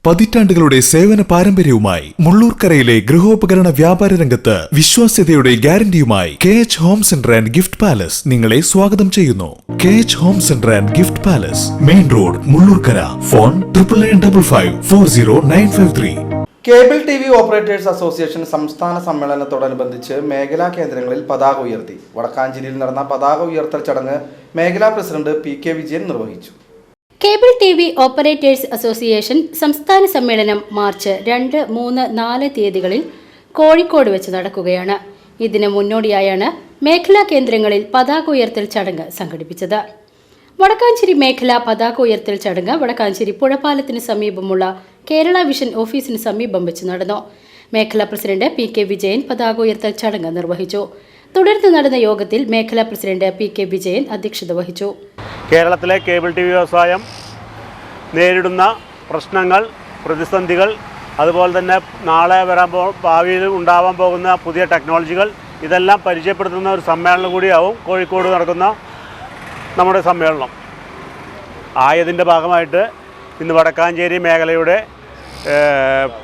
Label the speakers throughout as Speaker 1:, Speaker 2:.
Speaker 1: പതിറ്റാണ്ടുകളുടെ സേവന പാരമ്പര്യവുമായി മുള്ളൂർക്കരയിലെ ഗൃഹോപകരണ വ്യാപാര രംഗത്ത് വിശ്വാസ്യതയുടെ ഗ്യാരണ്ടിയുമായി KH home centre and gift palace നിങ്ങളെ സ്വാഗതം ചെയ്യുന്നു. KH home centre and gift palace, main road, Mullurkara. Phone 9955400953.
Speaker 2: Cable TV operators association സംസ്ഥാന സമ്മേളനത്തോടനുബന്ധിച്ച് മേഖലാ കേന്ദ്രങ്ങളിൽ പതാക ഉയർത്തി. വടക്കാഞ്ചേരിയിൽ നടന്ന പതാക ഉയർത്തൽ ചടങ്ങ് മേഖലാ പ്രസിഡന്റ് PK വിജയൻ നിർവഹിച്ചു.
Speaker 3: കേബിൾ TV ഓപ്പറേറ്റേഴ്സ് അസോസിയേഷൻ സംസ്ഥാന സമ്മേളനം മാർച്ച് 2, 3, 4 തീയതികളിൽ കോഴിക്കോട് വെച്ച് നടക്കുകയാണ്. ഇതിന് മുന്നോടിയായാണ് മേഖലാ കേന്ദ്രങ്ങളിൽ പതാക ഉയർത്തൽ ചടങ്ങ് സംഘടിപ്പിച്ചത്. വടക്കാഞ്ചേരി മേഖല പതാക ഉയർത്തൽ ചടങ്ങ് വടക്കാഞ്ചേരി പുഴപ്പാലത്തിന് സമീപമുള്ള കേരള വിഷൻ ഓഫീസിന് സമീപം വെച്ച് നടന്നു. മേഖലാ പ്രസിഡന്റ് PK വിജയൻ പതാക ഉയർത്തൽ ചടങ്ങ് നിർവഹിച്ചു. തുടർന്ന് നടന്ന യോഗത്തിൽ മേഖലാ പ്രസിഡന്റ് PK വിജയൻ അധ്യക്ഷത വഹിച്ചു.
Speaker 4: കേരളത്തിലെ കേബിൾ TV വ്യവസായം നേരിടുന്ന പ്രശ്നങ്ങൾ, പ്രതിസന്ധികൾ, അതുപോലെ തന്നെ നാളെ ഭാവിയിൽ ഉണ്ടാവാൻ പോകുന്ന പുതിയ ടെക്നോളജികൾ, ഇതെല്ലാം പരിചയപ്പെടുത്തുന്ന ഒരു സമ്മേളനം കൂടിയാവും കോഴിക്കോട് നടക്കുന്ന നമ്മുടെ സമ്മേളനം. ആയതിൻ്റെ ഭാഗമായിട്ട് ഇന്ന് വടക്കാഞ്ചേരി മേഖലയുടെ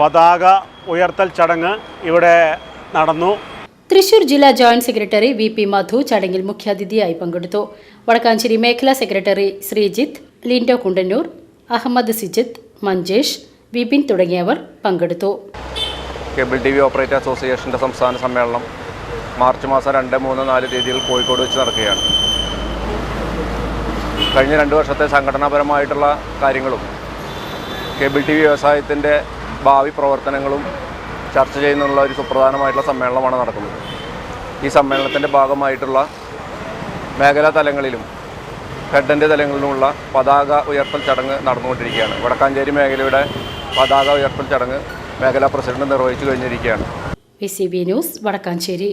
Speaker 4: പതാക ഉയർത്തൽ ചടങ്ങ് ഇവിടെ നടന്നു.
Speaker 3: തൃശൂർ ജില്ലാ ജോയിന്റ് സെക്രട്ടറി VP മധു ചടങ്ങിൽ മുഖ്യാതിഥിയായി പങ്കെടുത്തു. വടക്കാഞ്ചേരി മേഖലാ സെക്രട്ടറി ശ്രീജിത്ത്, ലിൻഡോ കുണ്ടന്നൂർ, അഹമ്മദ് സിജിത്ത്, മഞ്ചേഷ്, വിപിൻ തുടങ്ങിയവർ പങ്കെടുത്തു.
Speaker 5: കേബിൾ TV ഓപ്പറേറ്റർ അസോസിയേഷൻ്റെ സംസ്ഥാന സമ്മേളനം മാർച്ച് മാസം 2, 3, 4 തീയതിയിൽ കോഴിക്കോട് വെച്ച് നടക്കുകയാണ്. കഴിഞ്ഞ 2 വർഷത്തെ സംഘടനാപരമായിട്ടുള്ള കാര്യങ്ങളും കേബിൾ TV വ്യവസായത്തിൻ്റെ ഭാവി പ്രവർത്തനങ്ങളും ചർച്ച ചെയ്യുന്നുള്ള ഒരു സുപ്രധാനമായിട്ടുള്ള സമ്മേളനമാണ് നടക്കുന്നത്. ഈ സമ്മേളനത്തിൻ്റെ ഭാഗമായിട്ടുള്ള മേഖലാ തലങ്ങളിലും ഹെഡൻ്റെ തലങ്ങളിലുമുള്ള പതാക ഉയർത്തൽ ചടങ്ങ് നടന്നുകൊണ്ടിരിക്കുകയാണ്. വടക്കാഞ്ചേരി മേഖലയുടെ പതാക ഉയർത്തൽ ചടങ്ങ് മേഖലാ പ്രസിഡന്റ് നിർവഹിച്ചു കഴിഞ്ഞിരിക്കുകയാണ്.
Speaker 3: VCB news, Vadakkanchery.